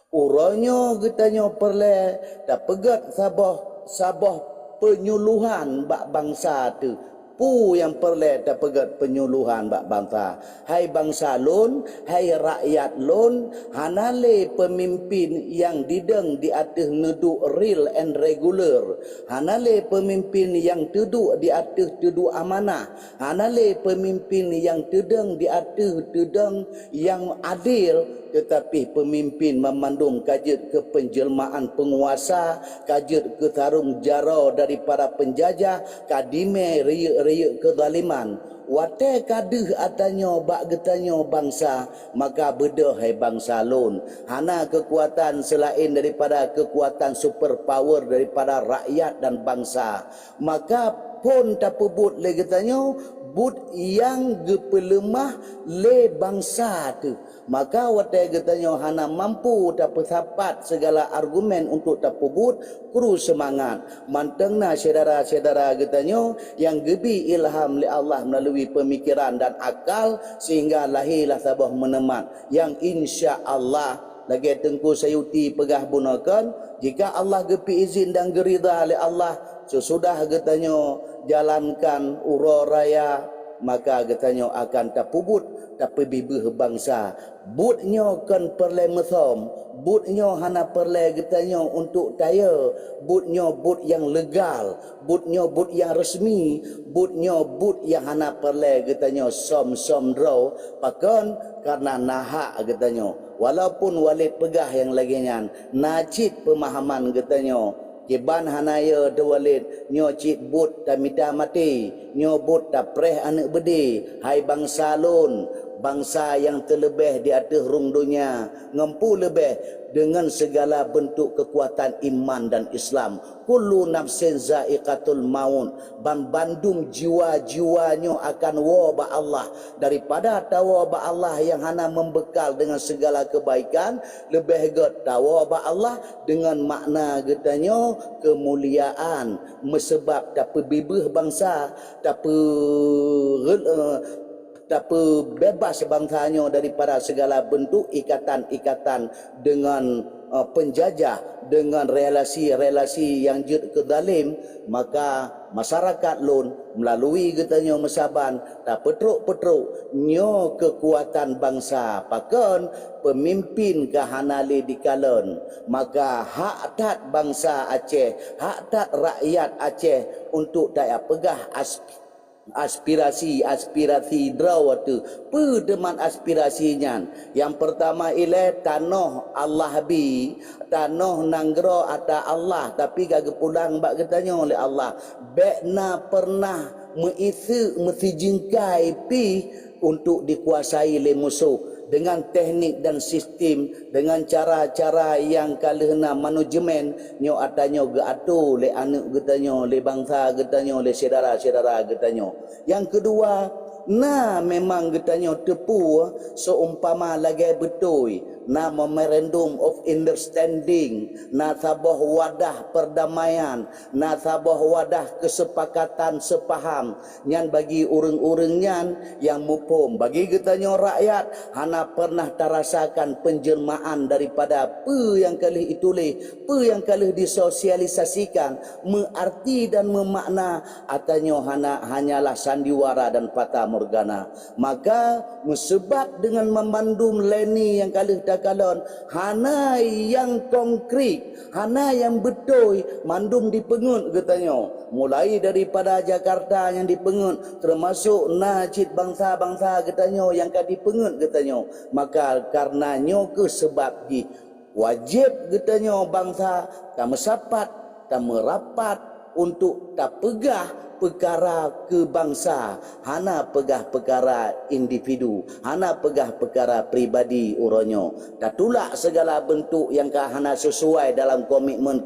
Urangnya katanya perle dah pegat sabah penyuluhan bak bangsa tu. Pu yang perle dah pegat penyuluhan bak bangsa. Hai bangsa lun, hai rakyat lun, hanale pemimpin yang dideng di atas neduk real and regular. Hanale pemimpin yang duduk di atas duduk amanah. Hanale pemimpin yang tedeng di atas tedeng yang adil. Tetapi pemimpin memandung kajut ke penjelmaan penguasa, kajut ke tarung jara daripada penjajah, kadime riuk-riuk kezaliman. Wate kaduh atanyo bak getanyo bangsa, maka bedah hai bangsa lun. Hana kekuatan selain daripada kekuatan superpower daripada rakyat dan bangsa. Maka pun tak pebut le getanyo, but yang gepelemah le bangsa tu. Maka watai katanya hana mampu dapat sapat segala argumen untuk tapubut kru semangat. Mantengna saudara-saudara katanya yang gebi ilham li Allah melalui pemikiran dan akal sehingga lahirlah sabah menemat yang insya Allah lagi Tengku Sayuti pegah gunakan jika Allah gepi izin dan gerida li Allah sesudah katanya jalankan ura raya maka katanya akan tapubut tapi bibih bangsa butnya kan perle mesam butnya hana perle katanya untuk daya butnya but yang legal butnya but yang resmi butnya but yang hana perle katanya som draw pakan karena nahak katanya walaupun walid pegah yang laginya najib pemahaman katanya Kiban hanaya de walid nyo cit but tamita mati nyo but ta preh anak bedi hai bangsa lun bangsa yang terlebih di atas rung dunia ngempu lebih dengan segala bentuk kekuatan iman dan Islam kullu nafsin zaiqatul maut bandum jiwa-jiwanya akan waba Allah daripada tawaba Allah yang hana membekal dengan segala kebaikan lebih get tawaba Allah dengan makna getanya kemuliaan mesebab dapat bibih bangsa dapat bebas bangsanya daripada segala bentuk ikatan-ikatan dengan penjajah dengan relasi-relasi yang jut kedalim maka masyarakat lun melalui getanya mesaban tak petruk-petruk nyo kekuatan bangsa pakan pemimpin kahanali dikalan maka hak tat bangsa Aceh hak tat rakyat Aceh untuk daya pegah aspirasi draw tu pedeman aspirasinya yang pertama ile tanah Allah bi tanah nanggro ata Allah tapi gak pulang bak katanya oleh Allah bekna pernah mesti jingkai pi untuk dikuasai oleh musuh dengan teknik dan sistem dengan cara-cara yang kalena manajemen nyo atanyo gaatu le anak getanyo le bangsa getanyo le saudara-saudara getanyo yang kedua na memang getanyo tepu seumpama lagi betul na memorandum of understanding na sabah wadah perdamaian na sabah wadah kesepakatan sepaham nyan bagi urang-urang nyan yang mupum bagi getanyo rakyat hana pernah terasakan penjelmaan daripada apa yang kali ditulis apa yang kali disosialisasikan mengarti dan memakna atanyo hanyalah sandiwara dan fata morgana maka mesebab dengan memandum leni yang kali kalon hana yang konkret hana yang betul mandum dipengut katanya mulai daripada Jakarta yang dipengut termasuk najib bangsa-bangsa katanya yang kan dipengut katanya maka karenanya ke sebab di wajib katanya bangsa tak mesapat tak merapat untuk tak pegah perkara kebangsa hana pegah perkara individu hana pegah perkara pribadi uronyo tak tulak segala bentuk yang hana sesuai dalam komitmen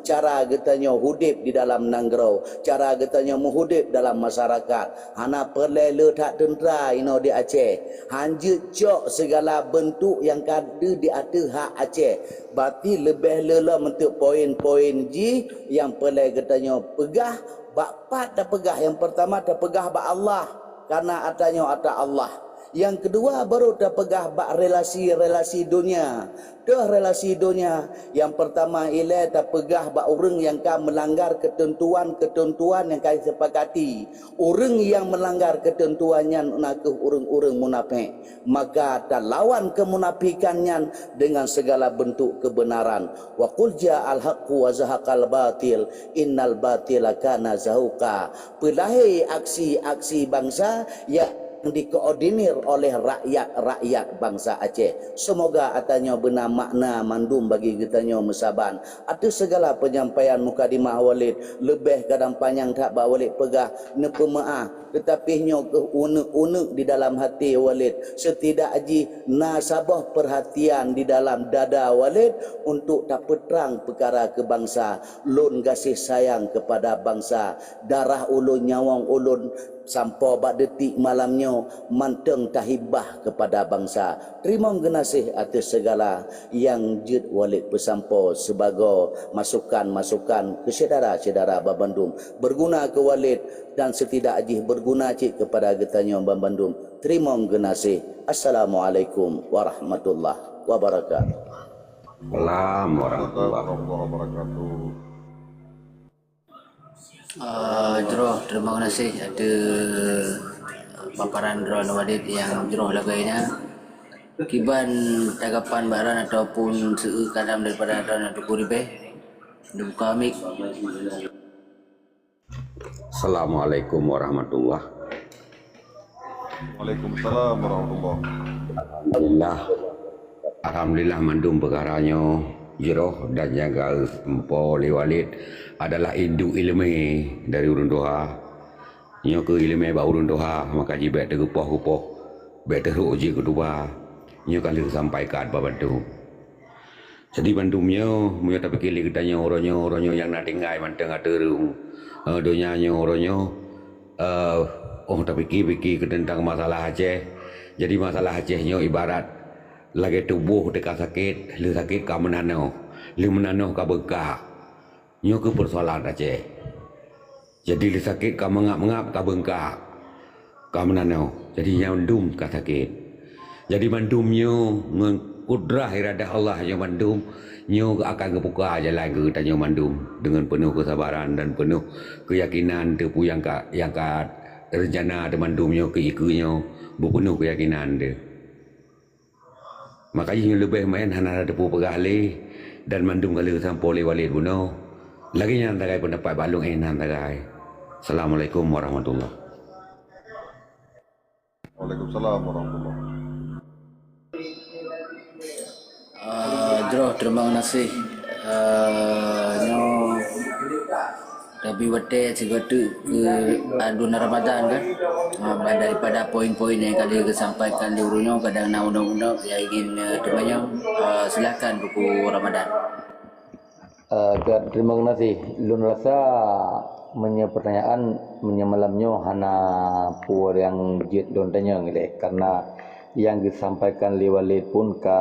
cara getanya hudip di dalam nanggro cara getanya menghudip dalam masyarakat hana perlu tak tentera ino di Aceh hanjut cok segala bentuk yang ada di atas hak Aceh berarti lebih lela bentuk poin-poin ji yang perlu getanya pegah bakpat dah pegah yang pertama dah pegah ba Allah karena adanya ada Allah Yang kedua baru dah pegah bak relasi-relasi dunia. Dah relasi dunia. Yang pertama ialah dah pegah bak orang yang kan melanggar ketentuan-ketentuan yang kau sepakati. Orang yang melanggar ketentuannya nak orang-orang munafik. Maka dah lawan kemunafikannya dengan segala bentuk kebenaran. Wa qul ja'al haqqu wa zahaqal batil innal batila kana zahuqa. Pelahir aksi-aksi bangsa yang dikoordinir oleh rakyat-rakyat bangsa Aceh. Semoga atanya benar makna mandum bagi kitanya mesaban. Ada segala penyampaian mukadimah Walid lebih kadang panjang tak ba Walid pegah ne pemaah, tetapi nyo ke unek-unek di dalam hati Walid. Setidak aji nasabah perhatian di dalam dada Walid untuk tak peterang perkara kebangsa. Lun kasih sayang kepada bangsa. Darah ulun, nyawang ulun sampai bak detik malamnya manteng tahibah kepada bangsa. Terima kasih atas segala yang jid Walid pesampo sebagai masukan-masukan ke saudara-saudara Babandum. Berguna ke Walid dan setidak ajih berguna cik kepada getanya Babandum. Terima kasih. Assalamualaikum warahmatullahi wabarakatuh. Assalamualaikum warahmatullahi wabarakatuh. Terima kasih ada paparan Drone Wadid yang jeroh lagainya. Kiban tanggapan baran ataupun seukalam daripada Drone untuk kuribeh. Buka mic. Assalamualaikum warahmatullahi. Waalaikumsalam warahmatullahi. Alhamdulillah mandum perkaranya jeroh dan jaga empo Walid adalah induk ilmu dari urun doha. Nyo ke ilmu ba urun doha maka jibet tergepoh-gepoh bet teruk je kedua. Nyo kali sampaikan babantu. Jadi bandumnya munyo tapi kili ketanya oronyo yang nak tinggai manteng aterung. Donyanya oronyo tapi fikir tentang masalah Aceh. Jadi masalah Aceh nyo ibarat lagi tubuh dekat sakit, lu sakit ka menano, lu menano ka bengkak. Nyo ke persoalan Aceh. Jadi lu sakit ka mengap-mengap ka bengkak, ka menano. Jadi nyandum ka sakit. Jadi mandumnya kudrah iradah Allah yang mandum, nyo akan kebuka jalan ke tanya mandum dengan penuh kesabaran dan penuh keyakinan tepu yang ka rencana de mandumnya ke ikunyo berpenuh keyakinan dia. Makanya lebih main hana depu pegali dan mandum kali sampai Walid buno. Lagi yang tagai pendapat balung enan tagai. Assalamualaikum warahmatullahi. Waalaikumsalam warahmatullahi. Terima kasih. Tapi wate cigatu ke adun Ramadan kan. Daripada poin-poin yang kali disampaikan di urunyo kadang na undang-undang yang ingin temanya silakan buku Ramadan. Terima kasih. Lun rasa pertanyaan menyemalamnya hana puar yang jid don tanya ngile karena yang disampaikan li Walid pun ka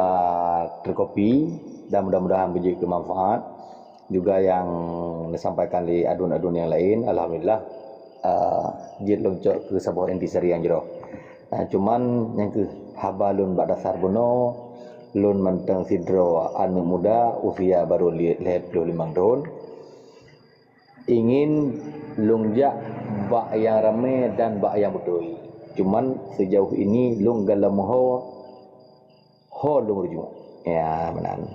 terkopi dan mudah-mudahan menjadi bermanfaat juga yang disampaikan di adun-adun yang lain. Alhamdulillah jid loncok ke sebuah intisari yang jero. Cuman yang ke habalun bak dasar buno lun menteng sidro anu muda usia baru 25 tahun ingin lungjak bak yang ramai dan bak yang betul. Cuman sejauh ini lung galam ho lung rujuk. Ya menan.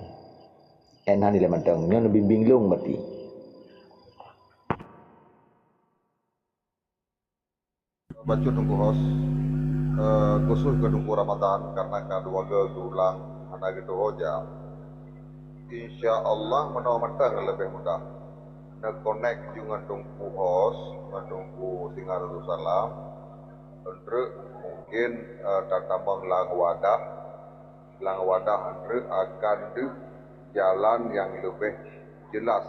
Enan ile menteng nyo bimbing lung mati. Baca tunggu hos khusus ke tunggu Ramadan karena kedua ulang anak gitu hoja. Insya Allah menau menteng lebih mudah. Nak connect dengan tunggu hos, menunggu singgah Rasulullah. Untuk mungkin tatambang lang wadah untuk akan di jalan yang lebih jelas.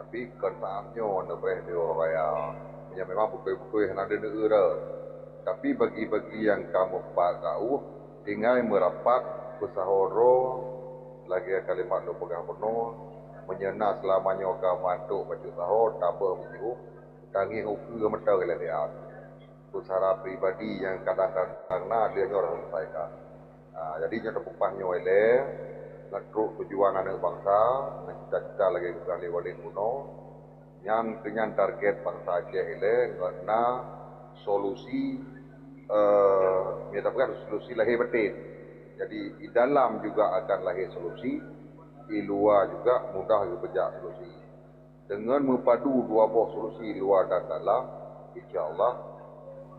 Tapi kenaannya lebih dioraya. Ya memang buku-buku yang ada negara. Tapi bagi-bagi yang kamu tahu, tinggal merapat bersahoro lagi kalimat lu pegang penuh menyenang selamanya kamu mantuk baju sahur tabah baju tangi ukur metal kalian. usaha pribadi yang kadang-kadang dia orang selesaikan. Jadi nyo tepupahnya ele latruk tujuan anak bangsa, dengan cita-cita lagi kali walin kuno, yang dengan target bangsa Aceh ele karena solusi menyatakan solusi lahir batin. Jadi di dalam juga akan lahir solusi, di luar juga mudah dipejak solusi. Dengan mempadu dua buah solusi luar dan dalam, insya-Allah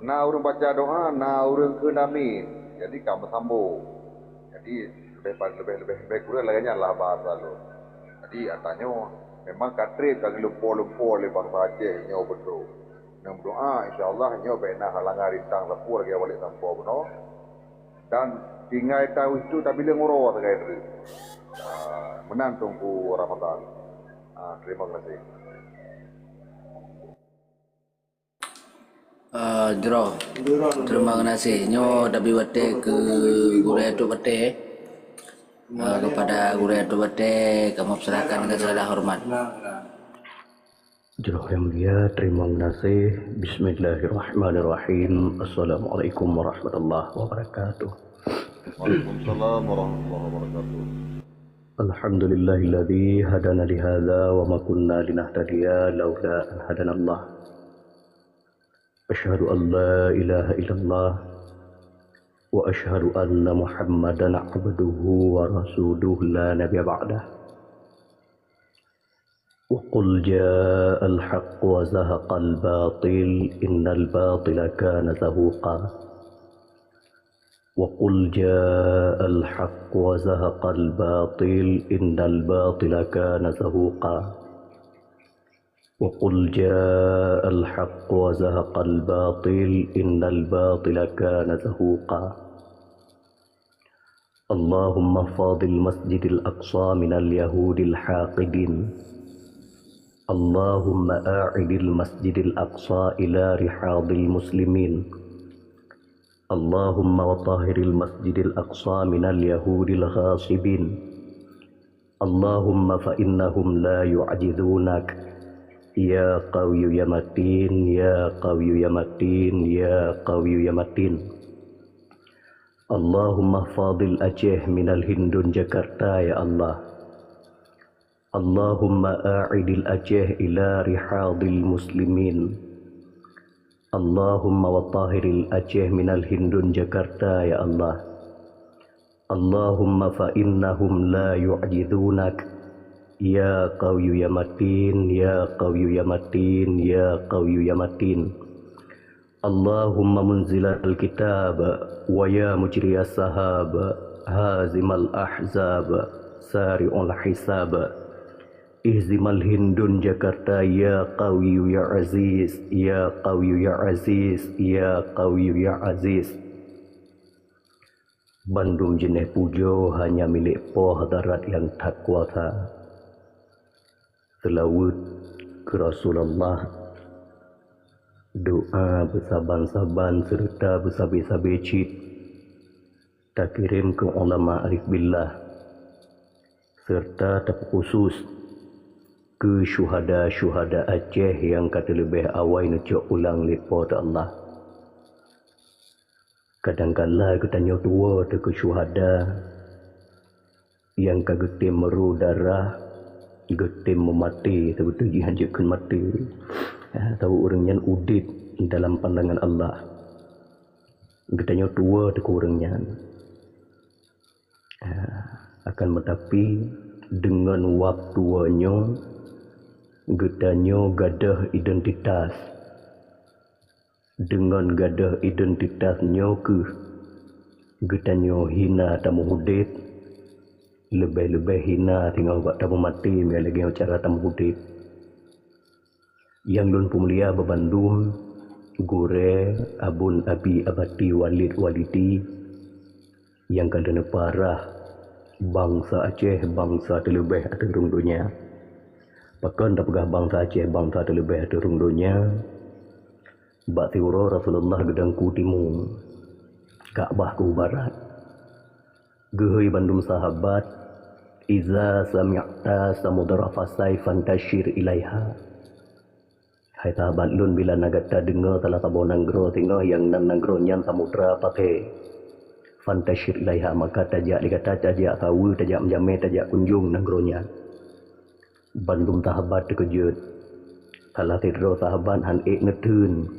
na orang baca doa, na orang kena amin. Jadi kamu sambung. Jadi lebih kurang laganya lah bahasa lo. Jadi katanya memang katrit kali lumpur-lumpur le bangsa Aceh nyo betul. Nang doa insya-Allah nyo bena halangan rintang lepur lagi balik sampo beno. Dan tinggal tahu itu tapi le ngoro terkait itu. Menang tunggu Ramadan. Terima kasih. Jero, terima kasih. Nyo dabi wate ke guru itu wate kepada guru itu wate kamu serahkan ke segala hormat. Jero yang mulia, terima kasih. Bismillahirrahmanirrahim. Assalamualaikum warahmatullahi wabarakatuh. Waalaikumsalam warahmatullahi wabarakatuh. Alhamdulillahilladzi hadana lihadza wa ma kunna linahtadiya laula an hadana Allah. Asyhadu an la ilaha illallah wa asyhadu anna Muhammadan abduhu wa rasuluhu la nabiyya ba'dah. Wa qul jaa'al haqq wa zahaqal batil innal batila kana zahuqa. Wa qul jaa'al haqq wa zahaqal batil innal batila kana zahuqa. وقل جاء الحق وزهق الباطل إن الباطل كان زهوقا. اللهم احفظ المسجد الأقصى من اليهود الحاقدين. اللهم أعد المسجد الأقصى إلى رحاض المسلمين. اللهم وطهر المسجد الأقصى من اليهود الغاصبين. اللهم فإنهم لا يعجزونك Ya Qawiyu ya Matin, Ya Qawiyu ya Matin, Ya Qawiyu ya Matin. Allahumma fadil Aceh minal Hindun Jakarta ya Allah. Allahumma a'idil Aceh ila rihadil muslimin. Allahumma watahiril Aceh minal Hindun Jakarta ya Allah. Allahumma fa innahum la yu'jidunak. Ya Qawiyu ya Matin, Ya Qawiyu ya Matin, Ya Qawiyu ya Matin. Allahumma munzilal kitab wa ya mujriyas sahab, hazimal ahzab, sari'ul hisab. Ihzimal Hindun Jakarta ya Qawiyu ya Aziz, Ya Qawiyu ya Aziz, Ya Qawiyu ya Aziz. Bandung jeneh pujo hanya milik Poh Darat yang tak kuasa. Selawat ke Rasulullah, doa bersaban-saban serta bersabi-sabi cid tak kirim ke ulama arif billah serta terkhusus ke syuhada-syuhada Aceh yang kata lebih awal necok ulang lipat Allah. Kadang-kala kita tanya tua ke syuhada yang kagetim meru darah getim memati betul dihanjurkan mati. Tahu orang yang udit dalam pandangan Allah. Getanya tua ke orangnya. Akan tetapi dengan waktunya getanya gadah identitas. Dengan gadah identitasnya ke getanya hina tamu udit. Lebih-lebih hina tinggal buat tamu mati biar lagi cara tamu hudib. Yang lun pemulia bebandum gure abun abi abati walid walidi yang kadang parah bangsa Aceh bangsa terlebih atau rung dunia. Bahkan tak pegah bangsa Aceh bangsa terlebih atau rung dunia. Bak tiuro Rasulullah gedang ku timur, Ka'bah ku barat. Gehui bandum sahabat, iza sami'ta samudra fasai fantashir ilaiha. Hai sahabat lun bila nagata dengar telah tabo nanggro tengah yang nan nanggro nyan samudra pate. Fantashir ilaiha maka tajak dikata tajak tahu tajak menjame tajak kunjung nanggro nyan. Bandung sahabat terkejut. Salah tidro sahabat han ngetun.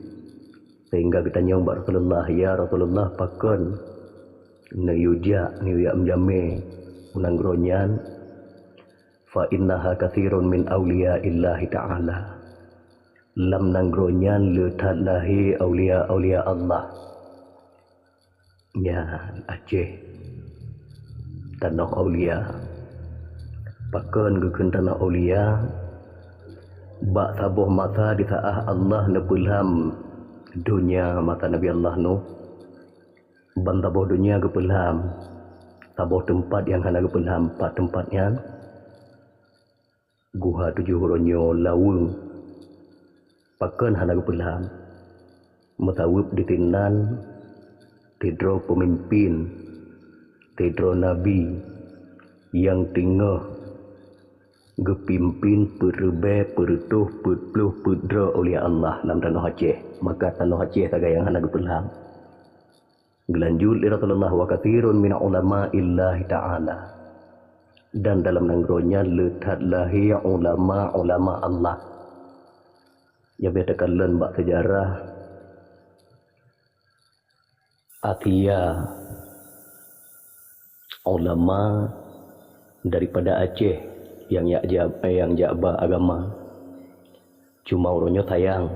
Sehingga kita nyong Rasulullah ya Rasulullah pakon nayuja menjame nanggro nyan. Fa innaha katsirun min awliya illahi ta'ala. Lam nangronyan letat lahi awliya Allah. Ya Aceh tanah awliya. Pakon gukun tanah awliya. Bak sabuh masa di saah Allah nepulham dunia mata Nabi Allah nu. Ban sabuh dunia kepulham. Sabuh tempat yang hana kepulham 4 tempatnya. Guha 7 ronyo lawung. Pakan hana kepulham. Metawib ditinan. Tidro pemimpin. Tidro Nabi. Yang tinggal. Gepimpin perbe pertuh putluh pudra oleh Allah dalam tanah Aceh. Maka tanah Aceh tagai yang hana kepulham. Gelanjut li Rasulullah wa kathirun min ulama illahi ta'ala. Dan dalam nanggronya letat lahi ulama Allah. Ya biar tekan bak sejarah Atia ulama daripada Aceh yang jaba agama. Cuma orangnya tayang.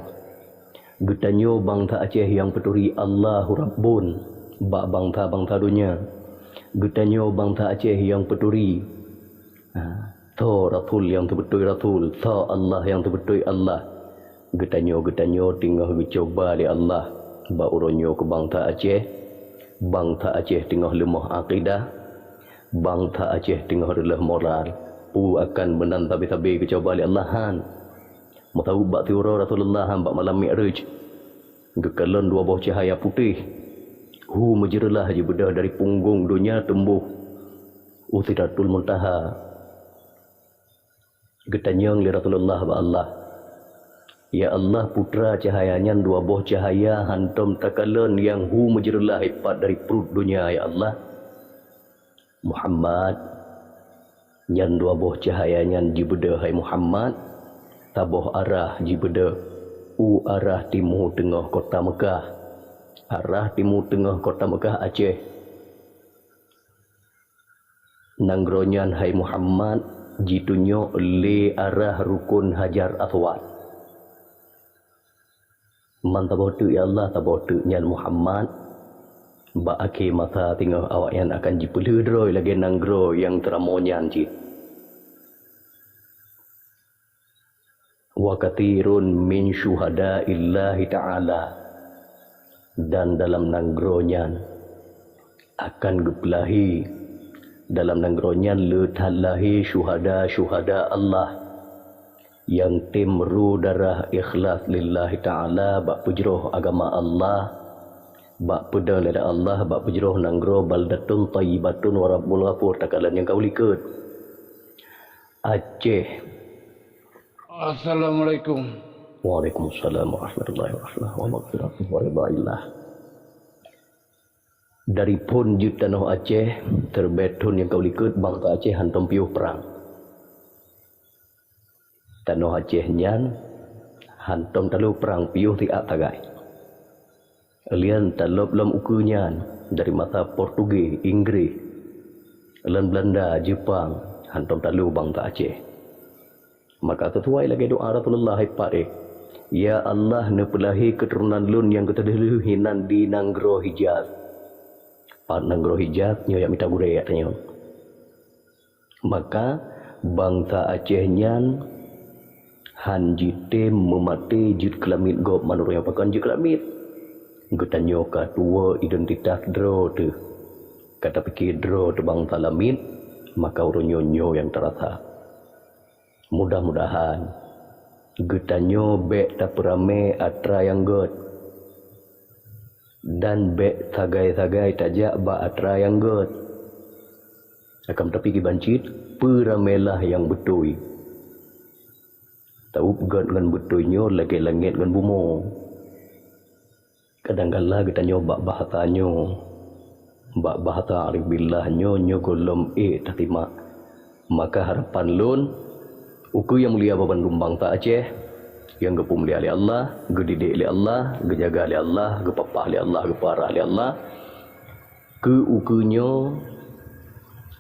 Getanyo bangsa Aceh yang peturi Allahu Rabbun bak bangsa dunia. Getanyo bangsa Aceh yang peturi so Rasul yang terbetul Rasul, so Allah yang terbetul Allah. Getanyo tinggal dicoba oleh Allah. Ba uronyo ke bangsa Aceh. Bangsa Aceh tinggal lemah akidah. Bangsa Aceh tinggal lemah moral. Akan benan tabi-tabi kecoba oleh Allah han. Matahu bak tiura Rasulullah han bak malam Mi'raj. Gekalan 2 buah cahaya putih. Menjeralah haji bedah dari punggung dunia tembuh Sidratul Muntaha. Getanyang li Rasulullah ba Allah. Ya Allah putra cahayanya 2 buah cahaya hantam takalan yang menjeralah hebat dari perut dunia ya Allah. Muhammad yang 2 buah cahayanya jibeda hai Muhammad. Tabuh arah jibeda arah timur tengah kota Mekah. Arah timur tengah kota Mekah Aceh. Nangronyan hai Muhammad jitunyo le arah rukun Hajar Aswad. Man tabotu ya Allah tabotu nyan Muhammad. Ba akhir masa tinggal awak yang akan jipuludroi lagi nanggro yang teramonyan ci. Wa kathirun min syuhada illahi ta'ala. Dan dalam nangronyan akan gepelahi. Dalam nangronyan letalahi syuhada Allah. Yang timru darah ikhlas lillahi ta'ala. Bak pujroh agama Allah. Bak pedang lada Allah. Bak pujroh nanggro baldatun tayyibatun warabbul ghafur. Takalan yang kau likut. Aceh. Assalamualaikum. Waalaikumsalam warahmatullahi wabarakatuh. Waridhaillah. Dari pun jut tanah Aceh terbetun yang kau likut bangsa Aceh hantam piuh perang. Tanah Aceh nyan hantam talu perang piuh tiap tagai. Alian talop lam ukunya dari masa Portugis, Inggris, Belanda, Jepang hantam talu bangsa Aceh. Maka sesuai lagi doa Rasulullah hebat Ya Allah nepelahi keturunan lun yang keterdahulu hinan di Nanggro Hijaz. Pak Nanggro Hijaz nyoyak minta gurei katanya. Maka bangsa Aceh nyan hanjite memati jut kelamit gob manur yang pakan jut kelamit. Getanyo ka tua identitas dro tu. Kata pikir dro tu bangsa lamit maka urunyo yang terasa. Mudah-mudahan getanyo bek tak perame atra yang god dan bek sagai-sagai tajak ba atra yang god akan tapi kibancit peramelah yang betul tahu pegat dengan betulnya lagi langit dengan bumi. Kadang-kadang kita nyoba bahasa arif billahnya golom terima. Maka harapan lun uku yang mulia Bandung bangsa Aceh yang gepu mulia oleh Allah, gedidik oleh Allah, gejaga oleh Allah, gepapah oleh Allah, geparah oleh Allah. Ke ukunya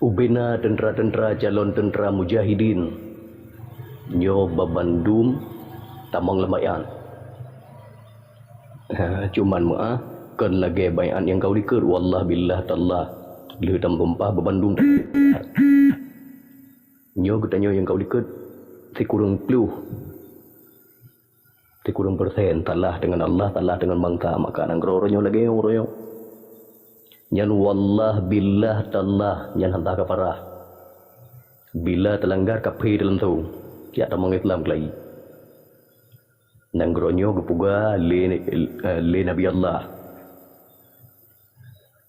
ubena tentera-tentera calon tentera mujahidin nyo babandum tamang lemayan. Cuman maaf kan lagi bayan yang kau diker wallah billah tallah le tam tumpah babandum nyo katanya yang kau diker kurang persen talah dengan Allah, talah dengan bangsa, maka nang roronyo lagi yang royo nyan wallah billah tallah nyan hantar kafarah bila terlanggar kapi dalam tu ya tamang Islam lagi nang roronyo gepuga le Nabi Allah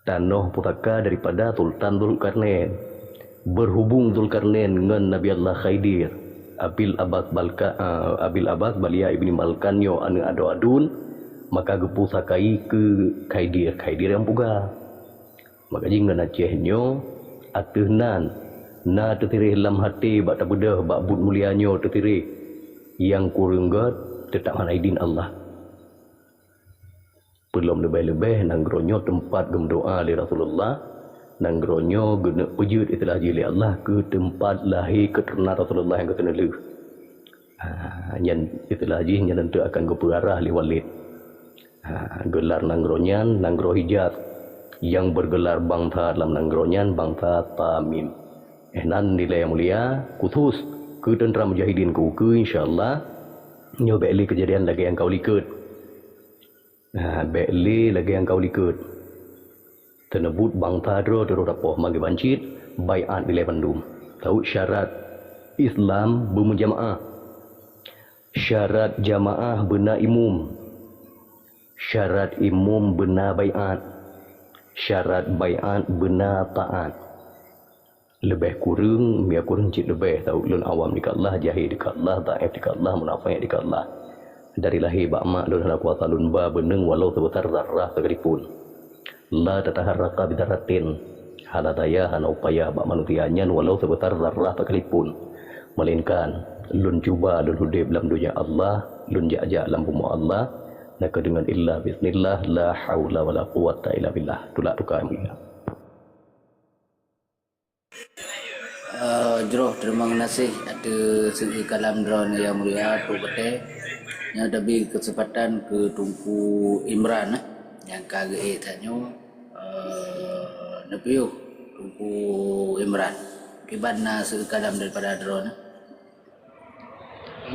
tanoh putaka daripada Sultan Dzulkarnain berhubung Dzulkarnain dengan Nabi Allah Khaidir Abil Abbas Balia ibni Malkanyo anu ado-adun maka gepu sakai ke Khaidir yang puga maka jingga Acehnya ateuhnan na tetirih lam hati bak tabedah bak bud mulianyo tetirih yang kurunggat tetap hanaidin Allah belum lebih-lebih nangronyo tempat gemdoa li Rasulullah nangronyo guna wujud itulah jili Allah ke tempat lahir keturunan Rasulullah yang ketenelu yang itulah jih yang tentu akan berarah li Walid gelar nangronyan nanggro hijaz yang bergelar bangsa dalam nangronyan bangsa Tamim nan nilai yang mulia khusus ke tentera mujahidin ke insyaallah nyobeli kejadian lagi yang kau likut beli lagi yang kau likut tenebut bangsa dro rapoh magi bancit baiat nilai Bandung tahu syarat Islam bermujamaah syarat jamaah benar imum syarat imum benar baiat syarat baiat benar taat lebih kurang biar kurang cik lebih tahu lun awam dekat Allah jahil dekat Allah taif dekat Allah munafik dekat Allah dari lahir bak mak lun hendak kuasa lun ba beneng walau sebesar zarrah sekalipun la tataharraka bidaratin haladaya hana upaya bak manusianya walau sebesar zarrah sekalipun melainkan lun cuba lun hudib dalam dunia Allah lun jajak dalam bumi Allah nak dengan illa bismillah la haula wala quwata illa billah tulak tukar mulia Jroh terima kasih ada segi kalam drone yang mulia tu betul yang ada beri kesempatan ke Tunku Imran yang kagak tanya Nabiu Tunku Imran kibana segi kalam daripada drone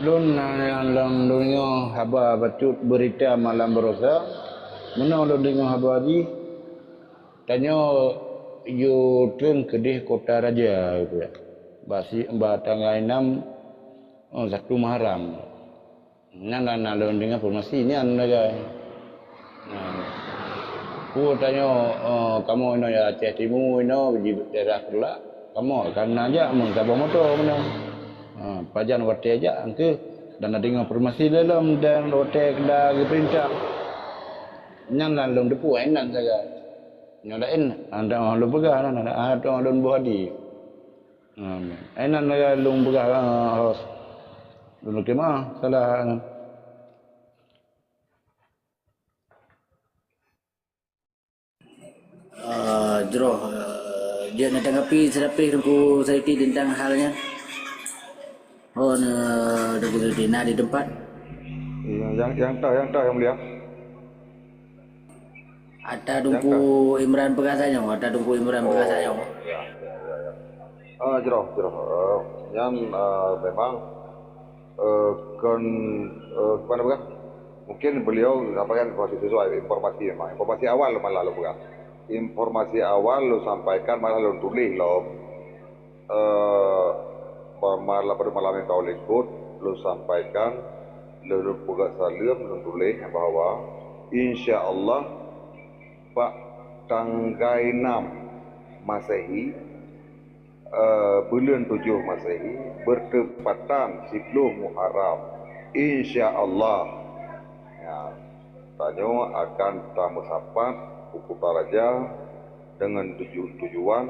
Lun yang dalam dunia haba bacut berita malam berosa mana lun dengan haba di tanya you turun kedih kota raja itu ya basi tanggal 6 1 Muharram nan lun dengan formasi ni an aja ku tanya kamu ini ya Aceh Timur ini di daerah Kelak kamu kan aja mun sabang motor mana pajan wate aja angke dan ada dengan formasi dalam dan wate kena perintah nyan lun depu enan saja nyalain anda lun begah ada lun buhadi enan lun begah harus lun kemah salah Jroh dia nak tanggapi sedapih Tunku Saiti tentang halnya debu dina di tempat yang tahu yang mulia ada Tunku Imran perkasanya ada Tunku Imran perkasanya Jroh yang memang kan mana bukan mungkin beliau sampaikan informasi sesuai informasi memang informasi awal malah lo bukan informasi awal lo sampaikan malah lo tulis lo malah pada malam yang kau ikut lo sampaikan lo buka salam lo tulis bahwa insya Allah Pak tanggal 6 Masehi bulan 7 Masehi bertepatan 10 Muharram insya-Allah ya tanyo akan tamu sapat buku raja dengan tujuan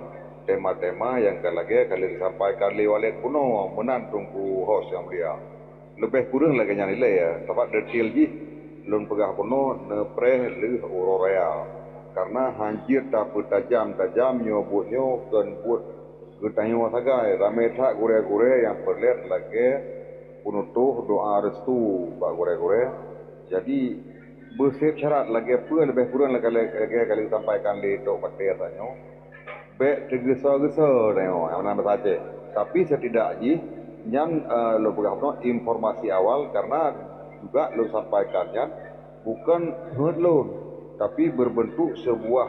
tema-tema yang lagi kali disampaikan oleh Walid kuno menantung ku host yang mulia. Lebih kurang lagi yang nilai ya, sebab detail ji lun pegah kuno nepre le ororea. Karena hanjir tak tajam nyobutnyo kan buat getanyo sagai rame tak gure-gure yang perlet lagi penutuh doa restu bak gure-gure. Jadi bersih syarat lagi apa lebih kurang lagi kali sampaikan di dok pakai tanyo. Baik tergesa-gesa tengok yang mana saja. Tapi setidaknya yang lo pegang informasi awal karena juga lo sampaikannya bukan herd loan tapi berbentuk sebuah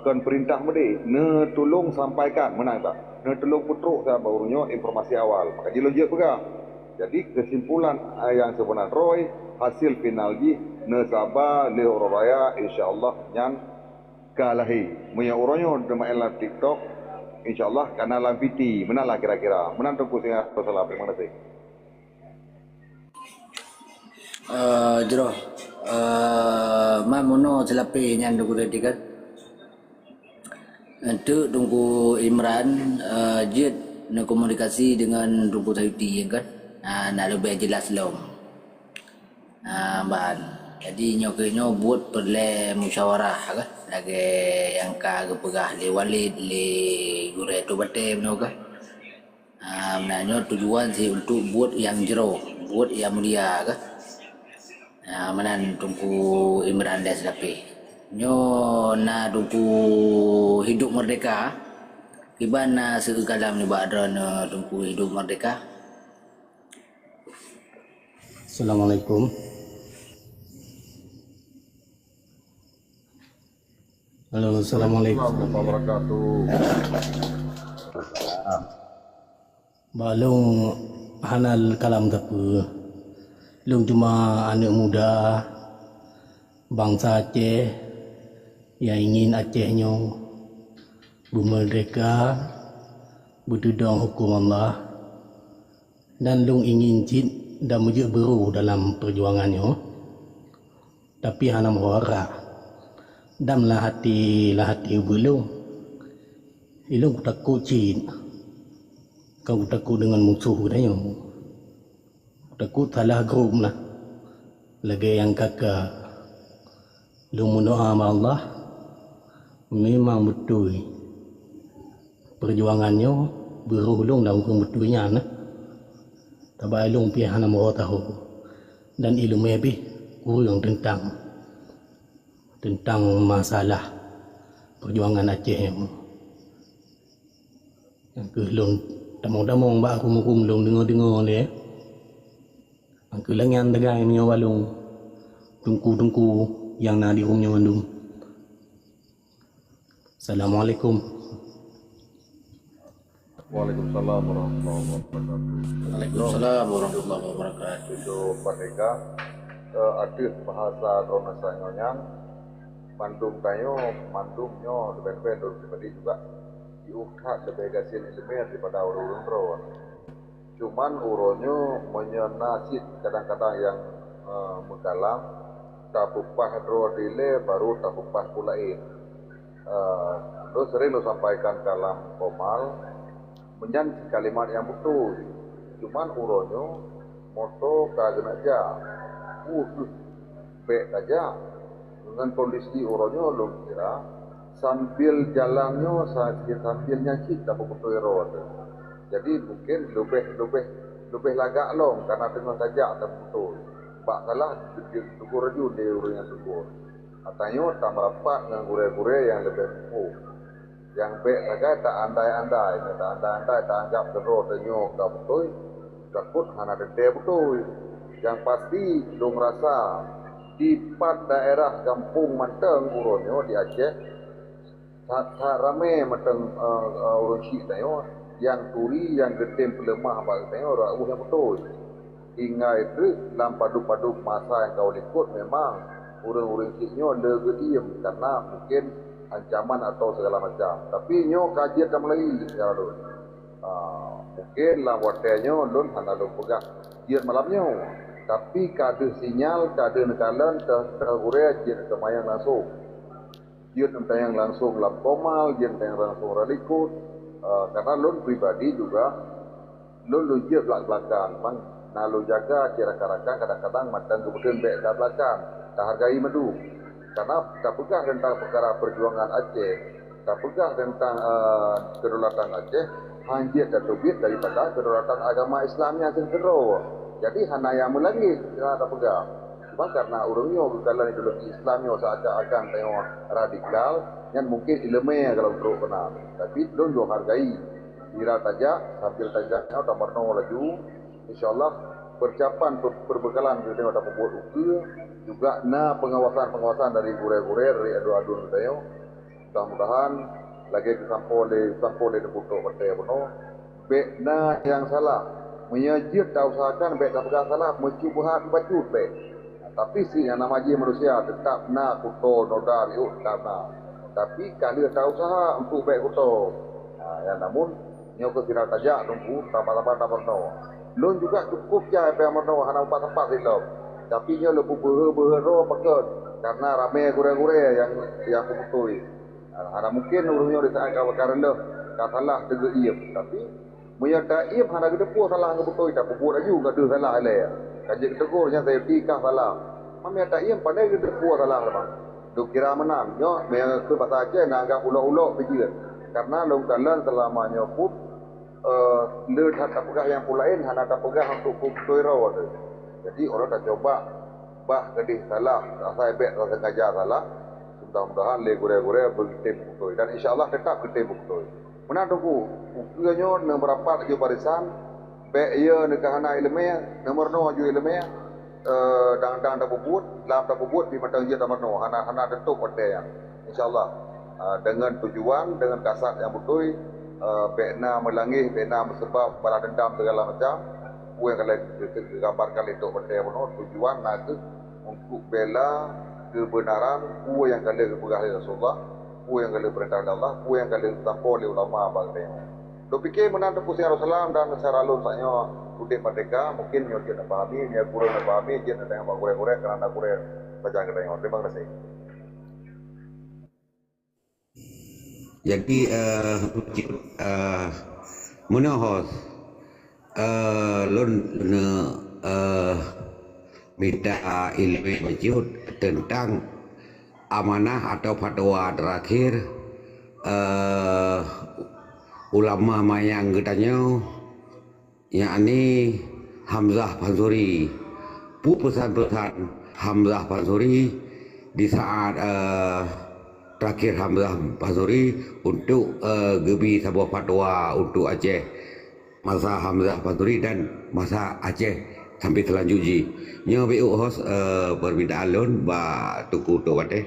kan perintah mede ne tolong sampaikan menang tak ne tolong putruk saya barunya informasi awal maka dia logik pegang. Jadi kesimpulan yang sebenar Roy hasil final ji ne sabar le raya insyaallah yang kalahi punya orangnya dalam TikTok insyaallah karena dalam VT menalah kira-kira menang tunggu saya salah terima kasih Jero mamono celapi yang dulu kan untuk tunggu Imran jid nak komunikasi dengan tunggu Taiti kan nak lebih jelas long bahan jadi nyokenyo buat perle musyawarah kan lagi yang kagak pegah le Walid le gure tu bate beno kan menanyo tujuan sih untuk buat yang jero buat yang mulia kan menan tunggu Imran des tapi nyo na tunggu hidup merdeka gimana segala ni badran tunggu hidup merdeka. Assalamualaikum. Halo, assalamualaikum. wabarakatuh. Balung hanal kalam tapu. Lung cuma anak muda bangsa Aceh yang ingin Acehnya bermerdeka, bertudung hukum Allah dan lung ingin jid dan mujud beru dalam perjuangannya. Tapi hana muara. Dam lah hati belum. Ilung takut cin. Kau takut dengan musuh dia. Takut salah grup lah. Lagi yang kakak. Lu mendoa sama Allah. Memang betul. Perjuangannya berulang dalam hukum betulnya. Tapi ilung pihak nak mau tahu. Dan ilmu lebih kurang tentang masalah perjuangan Aceh yang kelong tamong-tamong ba kum long dengar le ang kelangan dagay minyo walong tungku yang na di rumnya mandum. Assalamualaikum. Waalaikumsalam warahmatullahi wabarakatuh. Waalaikumsalam warahmatullahi wabarakatuh. Itu merdeka artis bahasa Indonesia nyonyang mandum tayo mandumnyo lebih pribadi juga diukat lebih gasin ilmiah daripada urun ron. Cuman uronyo menyenasit kadang-kadang yang mengkalam tapupah dro dile baru tapupah pulain. Lo sering lo sampaikan kalam komal menyan kalimat yang betul. Cuman uronyo moto kagak aja. Baik aja. Dengan kondisi uronyo lo kira sambil jalannya sambil nyakit tak betul road. Jadi mungkin lebih lagak long karena tengah saja tak betul. Bak salah tukur ju di urangnya tukur. Atanya tak merapat dengan gure-gure yang lebih yang baik saja tak andai-andai tak anggap terus tenyo tak betul. Takut hana dede betul. Yang pasti lo merasa di daerah kampung Manteng uronyo di Aceh tak ramai Manteng urun syik tayo yang turi yang getem pelemah bagi tayo yang betul hingga itu dalam padu-padu masa yang kau ikut memang urun-urun syiknya lega diem karena mungkin ancaman atau segala macam tapi nyo kaji akan melalui secara dulu mungkin lah watanya lun hana lu pegang Jid malamnya. Tapi kada sinyal, kada nekalan, tergureh jid kemayang langsung. Jid yang langsung lap komal, jid yang langsung ralikut. Karena lun pribadi juga, lun jid belak-belakan. Nah lu jaga kira-kira kadang-kadang matang kemudian baik dah belakang. Tak hargai madu. Karena tak pegah tentang perkara perjuangan Aceh. Tak pegah tentang kedaulatan Aceh. Hanjir dan tubit daripada kedaulatan agama Islamnya sendiri. Jadi hana yang melagi tak pegah. Cuma karena urungnya berjalan ideologi Islamnya seakan-akan tengok radikal. Yang mungkin ilmiah kalau teruk benar. Tapi belum juga hargai. Kira saja sambil tajamnya tak pernah laju. InsyaAllah persiapan perbekalan kita tengok dapat buat ukur juga pengawasan dari gure-gure dari adu-adu tayo. Mudah-mudahan lagi sampo le debuto partai penuh. Baik yang salah menyajir tak usahakan baik tak pegang salah mencubuhat bacut baik. Tapi si yang nama je manusia tetap kuto noda riuk tak Tapi kali tak usaha untuk baik kuto. Namun nyo kesira tajak tunggu tambah-tambah tak pernah. Lun juga cukup je apa yang mana hana empat tempat silap. Tapi nya lebu berhero pakai karena ramai gure-gure yang kuputui. Hana mungkin urungnya di saat kau karena salah tegak iam. Tapi menyata iam hana kedepu salah kuputui tak kuput aja juga tu salah le. Kaji tegurnya saya pikah salah. Menyata iam pandai kedepu salah memang. Duk kira menang. Nya memang ke bahasa Aceh nak anggap ulo-ulo bijir. Karena long dalan selamanya pun le tak pegah yang pulain hana tak pegah untuk kuputui raw. Jadi orang dah coba bah kedih salah, rasa ebek rasa sengaja salah. Mudah-mudahan le gure-gure berketim kuputui dan insyaallah tetap ketim kuputui. Mana tunggu ukurnya nomor 4 je barisan be ia nekahana ilmiah nomor 2 je ilmiah dang tak bubut lam tak bubut di matang je nomor 2 hana tentu partai yang insyaallah dengan tujuan dengan kasat yang betul bekna melangih, bekna sebab balas dendam segala macam. Yang kalau gambarkan itu partai penuh tujuan nak untuk bela kebenaran, yang kalau kebenaran Rasulullah, yang kalau perintah Allah, yang kalau tanpa oleh ulama bangsa. Do fikir menantu pusing Rasulullah dan secara lun saknya udip merdeka mungkin nyo kita pahami, dia kurang pahami, dia ada yang gure-gure kerana gure baca kita. Terima kasih. Jadi menahos lun minta ilmu wajud tentang amanah atau fatwa terakhir ulama mayang katanya yakni Hamzah Pansuri. Pesan-pesan Hamzah Pansuri di saat terakhir Hamzah Pansuri untuk gebi sebuah fatwa untuk Aceh masa Hamzah Pansuri dan masa Aceh sampai selanjutnya. Nya BU host perbincangan lon ba tuku to wate.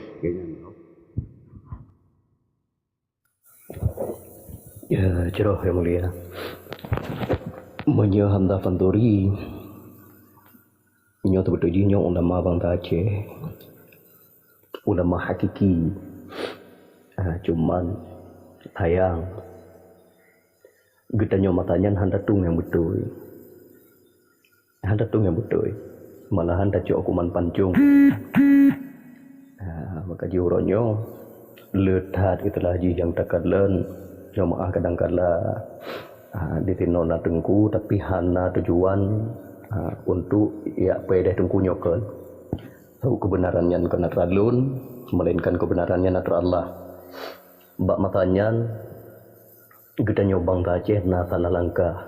Ya, cerah yang mulia. Menyo Hamzah Pansuri nyo betul-betul nyo ulama bangsa Aceh. Ulama hakiki. Cuman sayang getanya matanya handatung yang betul. Handatung yang betul. Malahan tak hukuman pancung. Maka jiuronyo letat itulah ji yang takadlen jamaah kadang-kala ditinona tengku tapi hana tujuan untuk ya pedeh tengku nyokel. Tahu kebenarannya kena teralun melainkan kebenarannya natra Allah. Bak matanya kita nyobang Aceh na salah langkah.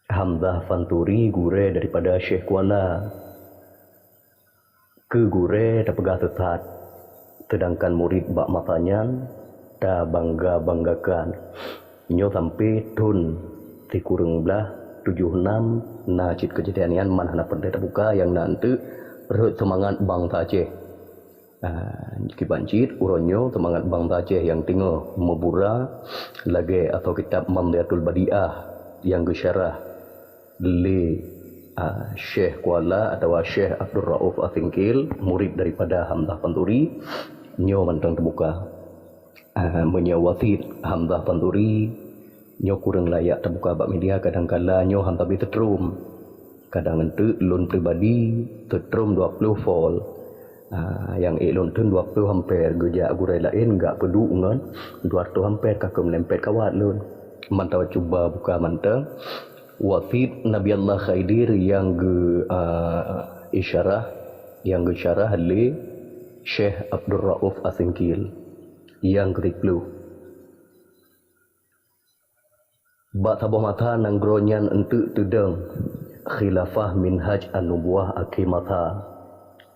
Hamzah Pansuri gure daripada Syekh Kuala ke gure tak pegah sesat. Sedangkan murid bak matanya tak banggakan. Nyo sampai tun si kurang belah 76 najid kejadian mana pernah terbuka yang nanti perut semangat bangsa Aceh. Jika banjir uronyo semangat bangsa Aceh yang tinggal membura lagi atau kitab Mamliatul Badi'ah yang gesyarah li Syekh Kuala atau Syekh Abdul Rauf Asingkil murid daripada Hamzah Pansuri nyo mantang terbuka menyawasit Hamzah Pansuri nyo kurang layak terbuka bak media kadang-kala nyo hampa bi tertrum. Kadang entu lun pribadi tertrum 20 volt. Yang elon tun 20 ampere gejak gurai lain enggak pedu ngan 200 ampere ka melempet kawat lun. Mantau cuba buka mantang wasit Nabi Allah Khaidir yang isyarah le Syekh Abdul Rauf Asingkil yang ke-10. Bak tabah mata nang gronyan entu tudeng khilafah minhaj an-nubuwah akimata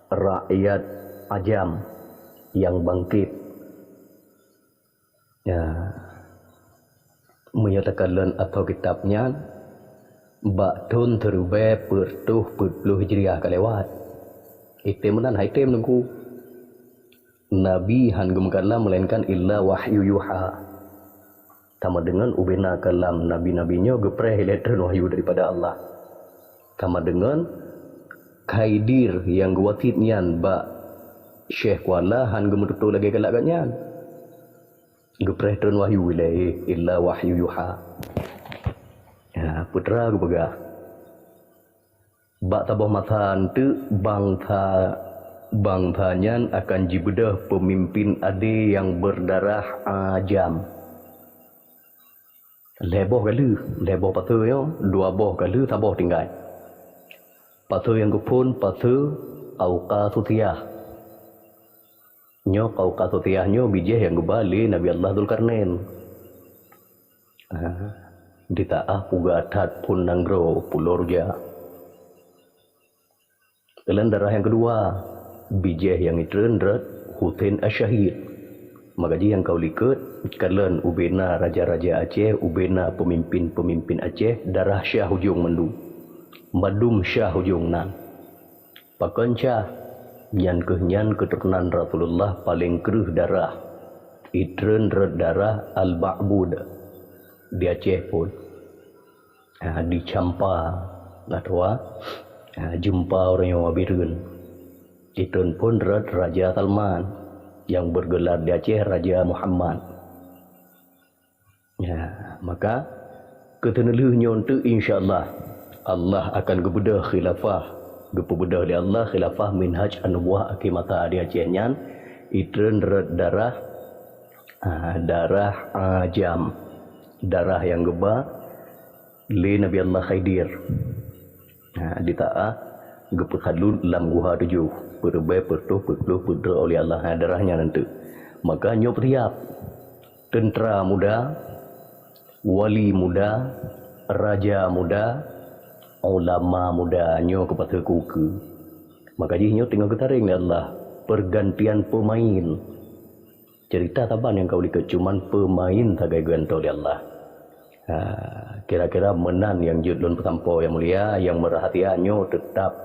rakyat ajam yang bangkit. Ya, menyatakan atau kitabnya bak tahun terubah pertuh 40 Hijriah kalewat. Item dan item nunggu Nabi han gemkarlah melainkan illa wahyu yuha. Sama dengan ubena kalam nabi-nabinya gepreh elektron wahyu daripada Allah. Sama dengan Khaidir yang gewatitnyan ba Syekh Kuala han gemetutu lagi galaknya. Gepreh tron wahyu wilayah illa wahyu yuha. Ya, putra gubega. Bak tabah matan tu bangtanyan akan jibedah pemimpin ade yang berdarah ajam. Leboh patu yo, 2 boh kalu taboh tinggal. Patu yang kupun patu auqa sutiyah. Nyo auqa sutiyah nyo bijih yang gebali Nabi Allah Dzulkarnain. Ditaah pugatat pun nanggro pulorja. Kelan darah yang kedua bijih yang itrendet Hutain Asyahid. Magaji yang kau liket kalian ubena raja-raja Aceh, ubena pemimpin-pemimpin Aceh, darah Syah hujung mendu. Madum Syah hujung nan. Pakan Syah nyan keturunan Rasulullah paling keruh darah. Itren red darah Al-Ba'bud di Aceh pun. Dicampa ngatwa jumpa orang yang wabirun. Itren pun red Raja Salman yang bergelar di Aceh Raja Muhammad. Ya, maka keteneluhnya untuk insya-Allah Allah akan gebedah khilafah, gepebedah di Allah khilafah minhaj an-nubuwah akimata di Aceh nyan itren darah ajam, darah yang geba li Nabi Allah Khaidir. Ditaah gepekhalun lam guha 7 berbaik pertuh putra oleh Allah darahnya nanti. Maka nyop tiap tentera muda, wali muda, raja muda, ulama muda nyo kepada kuku. Maka nyo tinggal ketaring ni Allah pergantian pemain. Cerita taban yang kau lihat cuman pemain tagai ganto oleh Allah. Kira-kira menan yang judlun pertampau yang mulia yang merhatiannya tetap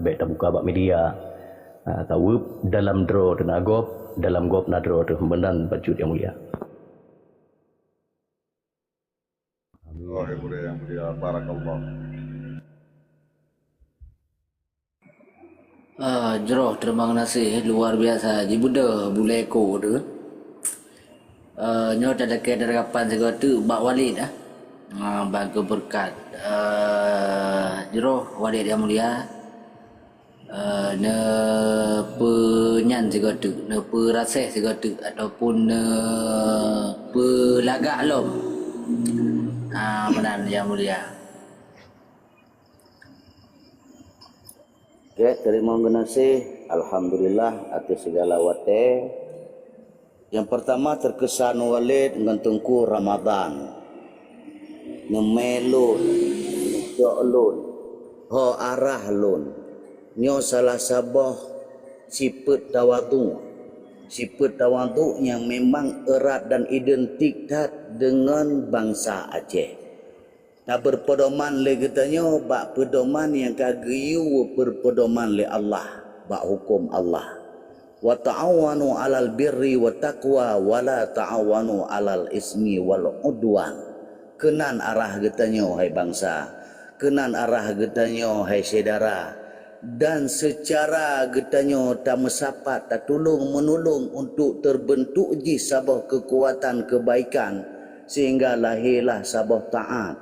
baik terbuka bak media. Tahu dalam draw dan agop dalam gop na draw tu menan bajut yang mulia. Allah yang mulia barakallah. Jeroh terima kasih luar biasa ji budak bule ko tu. Nyo ada kederapan segala tu bak Walid bagi berkat. Jeroh Walid yang mulia. Ne penyan juga tu, ne perasih juga tu ataupun ne pelagak lom. Menan yang mulia. Okay, terima kasih. Alhamdulillah atas segala wate. Yang pertama terkesan Walid dengan Tengku Ramadan. Memelun, joklun, ho arah lun. Nyo salah sabah sifat tawadu. Sifat tawadu yang memang erat dan identik dengan bangsa Aceh. Nah berpedoman le katanya bak pedoman yang kagiyu berpedoman le Allah, bak hukum Allah. Wa ta'awanu 'alal birri wa taqwa wa la ta'awanu 'alal ismi wal udwan. Kenan arah katanya hai bangsa, kenan arah katanya hai saudara. Dan secara katanya tak mesapat tak tolong menolong untuk terbentuk ji sabah kekuatan kebaikan sehingga lahirlah sabah taat.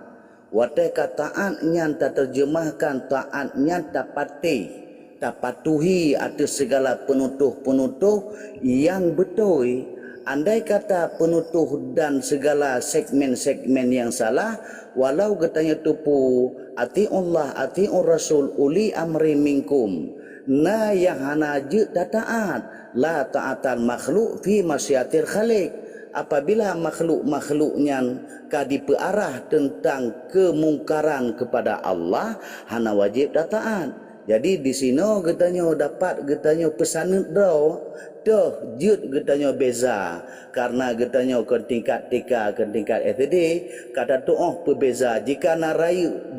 Watai taat nyan tak terjemahkan taat nyan tak patuhi atas segala penutuh-penutuh yang betul. Andai kata penutuh dan segala segmen-segmen yang salah, walau katanya tupu ati Allah ati Rasul uli amri minkum, na yang hana je taat, la ta'atal makhluk fi masyiatir khaliq. Apabila makhluk-makhluknya diperarah tentang kemungkaran kepada Allah, hana wajib taat. Jadi di sini katanya dapat katanya pesanan draw dah jut katanya beza karena katanya ke tingkat TK ke tingkat SD kata tu berbeza jika na rayu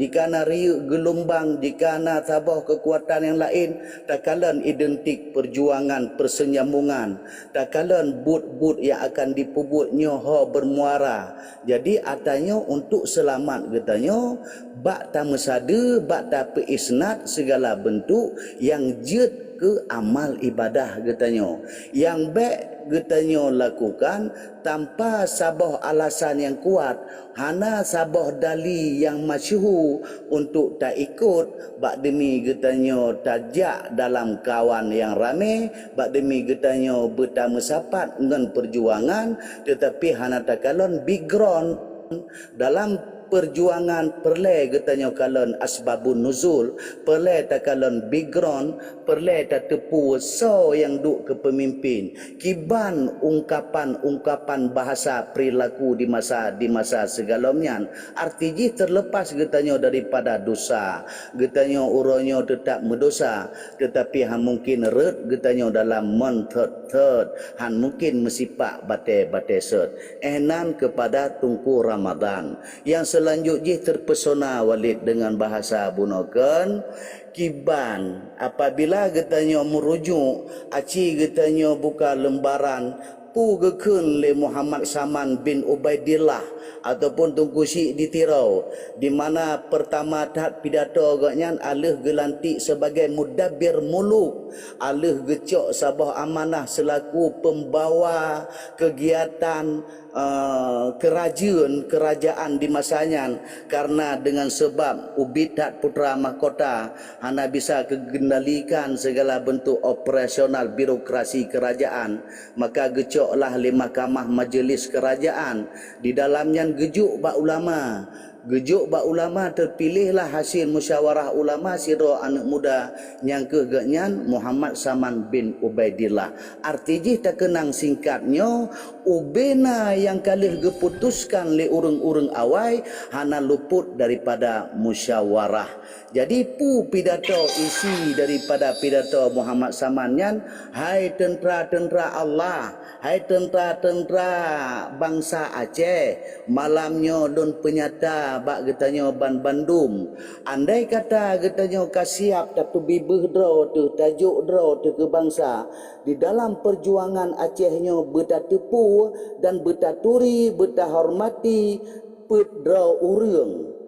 gelombang jika na tabah kekuatan yang lain takalan identik perjuangan persenyambungan takalan but-but yang akan dipubutnya bermuara. Jadi atanya untuk selamat katanya bak ta mesada bak ta peisnat segala bentuk yang jut ke amal ibadah katanya yang baik katanya lakukan tanpa sabah alasan yang kuat, hana sabah dali yang masyhur untuk tak ikut bak demi katanya tajak dalam kawan yang ramai, bak demi katanya bertama sapat dengan perjuangan, tetapi hana takalon background dalam perjuangan perle katanya kalon asbabun nuzul, perle takalon background, perle tak tepu so yang duk ke pemimpin, kiban ungkapan bahasa perilaku di masa segalanya. Artinya terlepas katanya daripada dosa, katanya urangnya tetap mendosa, tetapi han mungkin red katanya dalam third han mungkin mesipak bate set enan kepada tungku Ramadan. Yang selanjutnya terpesona Walid dengan bahasa bunokan kiban apabila katanya merujuk aci katanya buka lembaran pu gekun le Muhammad Saman bin Ubaidillah ataupun Tunku Syik ditirau di mana pertama tahap pidato agaknya alih gelantik sebagai mudabbir muluk, alih gecok sabah amanah selaku pembawa kegiatan kerajaan di masanya karena dengan sebab Ubidat putra mahkota hana bisa kendalikan segala bentuk operasional birokrasi kerajaan, maka gecoklah le mahkamah majlis kerajaan di dalamnya gejuk bak ulama terpilihlah hasil musyawarah ulama siro anak muda yang kegenyan Muhammad Saman bin Ubaidillah. Artinya tak kenang singkatnya ubena yang kalih geputuskan le urang-urang awai hana luput daripada musyawarah. Jadi pidato isi daripada pidato Muhammad Samanyan, hai tentera-tentera Allah, hai tentera-tentera bangsa Aceh, malamnya don penyata bak getanya ban Bandung. Andai kata getanya kasiap tapi bibeh draw tu tajuk draw tu ke bangsa di dalam perjuangan Acehnya beta tepu dan beta turi beta hormati pet draw urang.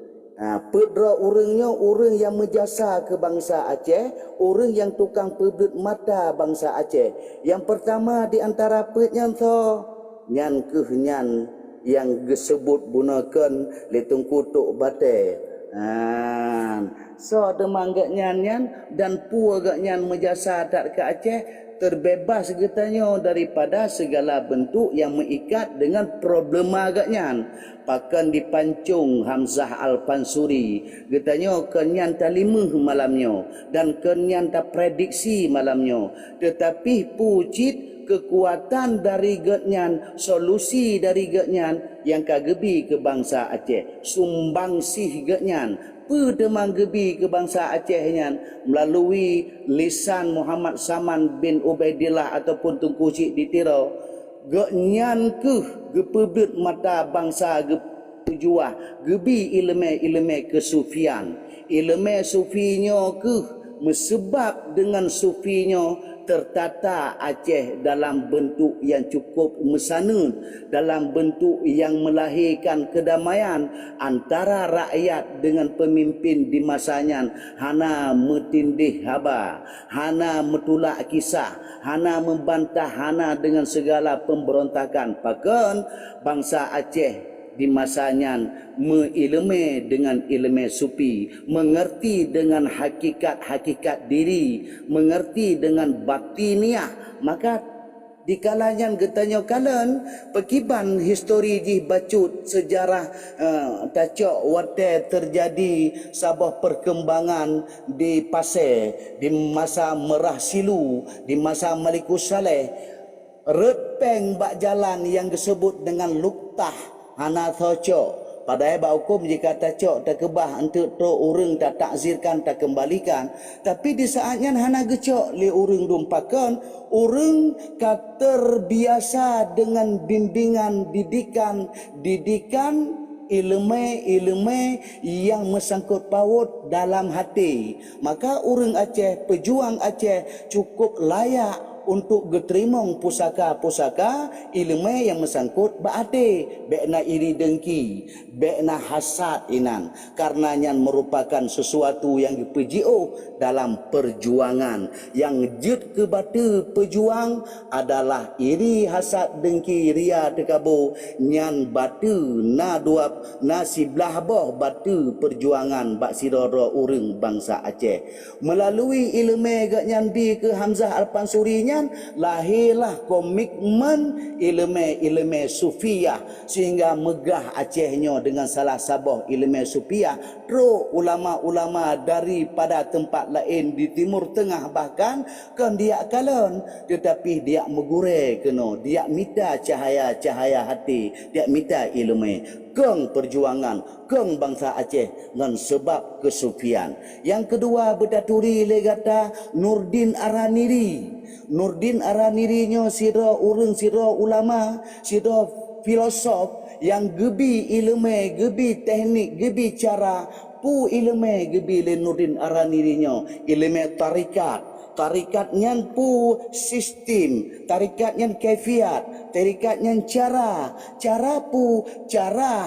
Pedra urangnya orang yang menjasa ke bangsa Aceh, orang yang tukang pebut mata bangsa Aceh. Yang pertama di antara pednya so nyan kehnyan yang disebut gunakan letung kutuk bate. So demang nyan dan pu nyan menjasa tak ke Aceh terbebas getanya daripada segala bentuk yang mengikat dengan problema agaknya. Pakan dipancung Hamzah Al-Pansuri getanya kenyan talimah malamnya dan kenyan tak prediksi malamnya, tetapi pucit kekuatan dari getnyan, solusi dari getnyan yang kagebi ke bangsa Aceh, sumbangsih getnyan pedemang gebi ke bangsa Acehnya melalui lisan Muhammad Saman bin Ubaidillah ataupun Tunku Syik ditirau genyan ke gepebut mata bangsa gejuah gebi ilmu kesufian, ilmu sufinya ke mesebab dengan sufinya tertata Aceh dalam bentuk yang cukup mesana, dalam bentuk yang melahirkan kedamaian antara rakyat dengan pemimpin di masanya, hana metindih haba, hana metulak kisah, hana membantah hana dengan segala pemberontakan. Bahkan bangsa Aceh di masanya mengilmu dengan ilmu sufi, mengerti dengan hakikat-hakikat diri, mengerti dengan batiniah, maka di kalangan getanya kalen pekiban histori ji bacut sejarah tacok wate terjadi sabah perkembangan di Pasir di masa Merah Silu, di masa Malikus Saleh, repeng bak jalan yang disebut dengan luktah hana tocok. Padahal bak hukum jika tacok tak kebah untuk to urang tak takzirkan tak kembalikan, tapi di saatnya hana gecok li urang dumpakan, urang terbiasa dengan bimbingan didikan ilmu yang mesangkut paut dalam hati. Maka urang Aceh, pejuang Aceh cukup layak untuk geterimong pusaka-pusaka ilmu yang mesangkut baate, bekna iri dengki, bekna hasad inan, karenanya merupakan sesuatu yang dipejio dalam perjuangan. Yang jut ke batu pejuang adalah iri, hasad, dengki, ria, dekabo, nyan batu na duap na siblah boh batu perjuangan bak siroro urang bangsa Aceh. Melalui ilmu gak nyandi ke Hamzah Al-Pansuri lahirlah komitmen ilmu sufiah, sehingga megah Acehnya dengan salah sabah ilmu sufiah. Terus ulama-ulama daripada tempat lain di Timur Tengah bahkan kan dia kalon, tetapi dia megure kena, dia minta cahaya-cahaya hati, dia minta ilmu keng perjuangan keng bangsa Aceh dengan sebab kesufian. Yang kedua berdaturi legata Nurdin Araniri. Nurdin Aranirinya sira urang sira ulama, sira filosof yang gebi ilmu, gebi teknik, gebi cara pu ilmu gebi le Nurdin Aranirinya ilmu tarikatnya pu sistem, tarikatnya kefiat, tarikatnya cara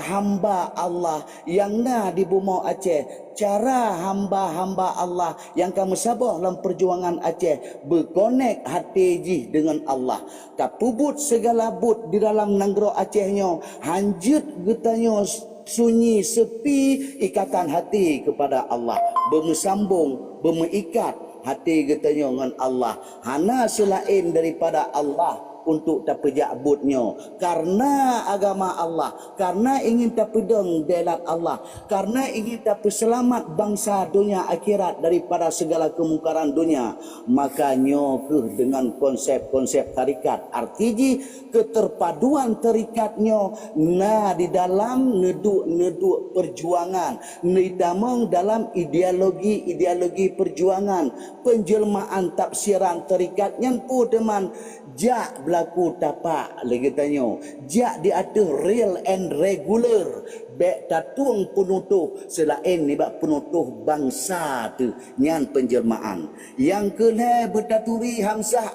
hamba Allah yang na di bumi Aceh, cara hamba-hamba Allah yang kamu sabah dalam perjuangan Aceh berkonek hati jih dengan Allah. Kapubut segala but di dalam nanggro Acehnya, hanjut getanya sunyi sepi ikatan hati kepada Allah, bermesambung, bermeikat hati getanya dengan Allah, hana selain daripada Allah untuk tak pejabutnya, karena agama Allah, karena ingin tak pedang delat Allah, karena ingin tak selamat bangsa dunia akhirat daripada segala kemungkaran dunia. Makanya dengan konsep-konsep tarikat, artinya keterpaduan tarikatnya nah di dalam neduk perjuangan, nedamong dalam ideologi perjuangan, penjelmaan tafsiran tarikatnya pun deman jak berlaku tapak lagi tanya, jak diatur real and regular, bek tatung penutuh selain ni bak penutuh bangsa tu nyan penjelmaan. Yang kelih bertaturi Hamzah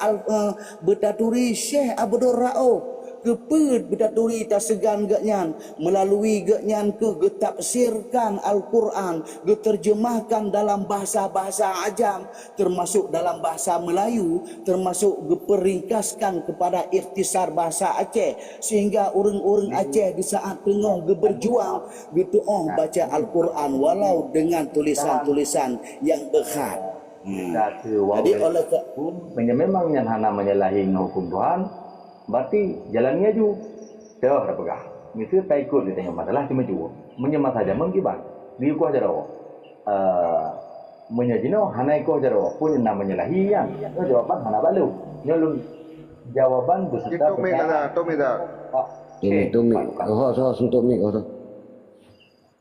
bertaturi Syekh Abdul Rauf keped bertaturi tak segan gaknyan melalui gaknyan ke getafsirkan Al-Quran, geterjemahkan dalam bahasa-bahasa ajam, termasuk dalam bahasa Melayu, termasuk geperingkaskan kepada ikhtisar bahasa Aceh, sehingga orang-orang Aceh di saat tengah berjuang gitu baca Al-Quran walau dengan tulisan-tulisan yang berkhad. Jadi oleh memang yang hana menyalahi hukum Tuhan, berarti jalannya ju dah dah pegah. Mesti tak ikut dia tanya masalah cuma ju menyemah saja menggiban. Dia ku ajar awak. Menyajino hana ikut ajar awak pun namanya lahi yang. Jawaban hana balu. Nyolong jawaban beserta pertanyaan. Ini tu mi. Untuk mi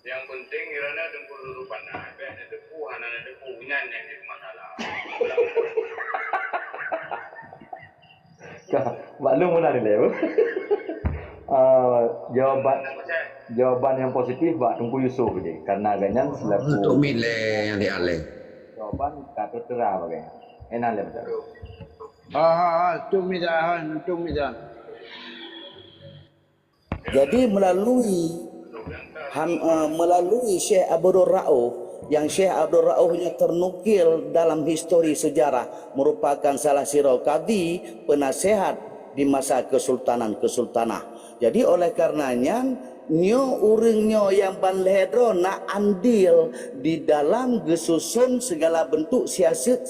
Yang penting kiranya dengkul dulu pandai. Ada depu, hana ada depu nyan yang jadi masalah. Maklum mana dia lew. Jawaban yang positif Pak Tungku Yusof je. Karena ganyan selaku untuk mi le yang diale. Jawaban kata terah bagai. Enak le betul. Tu mi dah. Jadi melalui Syekh Abdul Rauf, yang Syekh Abdul Raufnya ternukil dalam histori sejarah merupakan salah sirau kadi penasehat di masa kesultanan. Jadi oleh karenanya nyo urangnya yang banledro nak andil di dalam gesusun segala bentuk siasat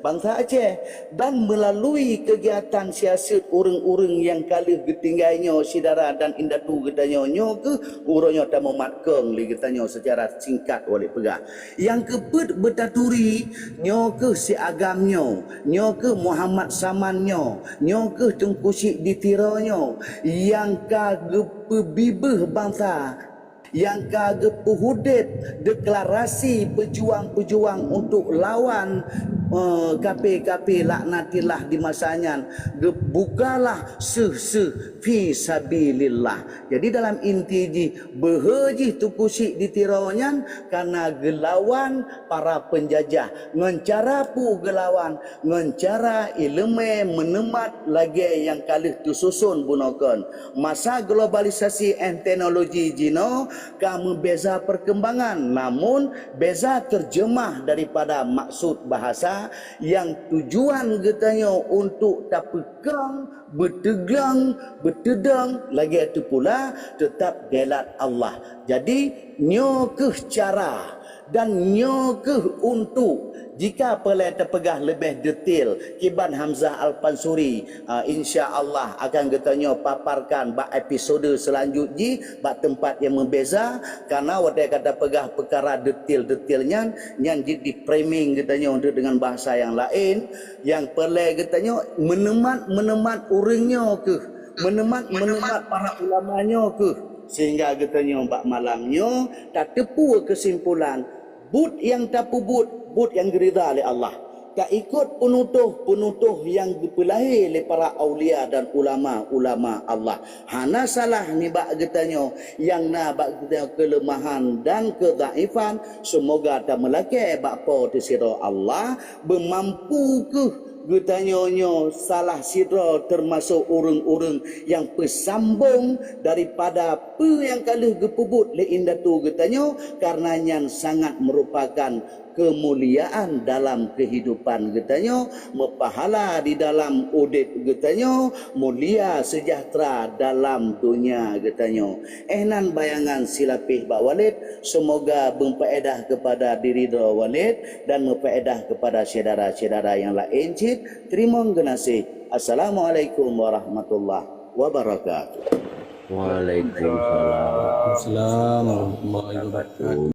bangsa Aceh, dan melalui kegiatan siasat urang-urang yang kalih getinggainya sidara dan indatu getanya nyo ke urangnya tamu matkeng li getanya secara singkat oleh pegah yang kepet betaturi nyo ke si agamnyo, nyo ke Muhammad Samannya, nyo ke Tengku Syek ditiranyo, yang kagep pebibeh bangsa, yang kagep pehudip deklarasi pejuang-pejuang untuk lawan kape-kape laknatillah di masanya, bukalah seh-seh fi sabilillah. Jadi dalam inti ji behaji Tengku Syek ditiranyan karena gelawan para penjajah, ngencara pu gelawan, ngencara ilmu menemat lagi yang kalih tususun bunokan masa globalisasi and teknologi jino kamu beza perkembangan, namun beza terjemah daripada maksud bahasa yang tujuan getanya untuk tak pegang, bertegang, bertedang lagi itu pula tetap gelat Allah. Jadi nyo ke cara dan nyo ke untuk jika pelai terpegah lebih detail Kiban Hamzah Al-Pansuri insya-Allah akan getanya paparkan bak episode selanjutnya bak tempat yang membeza karena wadai kata pegah perkara detail-detailnya yang di framing getanya untuk dengan bahasa yang lain yang pelai getanya menemat urangnya ke menemat para ulamanya ke sehingga getanya bak malamnya tak tepu kesimpulan but yang tak pubut but yang gerida oleh Allah, tak ikut penutuh yang dipelahi oleh para aulia dan ulama Allah. Hana salah ni bak getanya yang na bak getanya kelemahan dan kedaifan, semoga tak melaki bak po disira Allah bermampu ke getanya salah sidra termasuk urang-urang yang pesambung daripada apa yang kalih gepubut le indatu getanya karenanya sangat merupakan kemuliaan dalam kehidupan getanya, mepahala di dalam udip getanya, mulia sejahtera dalam dunia getanya. Ehnan bayangan silapih Bak Walid, semoga berfaedah kepada diri Walid dan berfaedah kepada saudara-saudara yang lain. Terima kasih. Assalamualaikum warahmatullahi wabarakatuh. Waalaikumsalam. Assalamualaikum warahmatullahi wabarakatuh.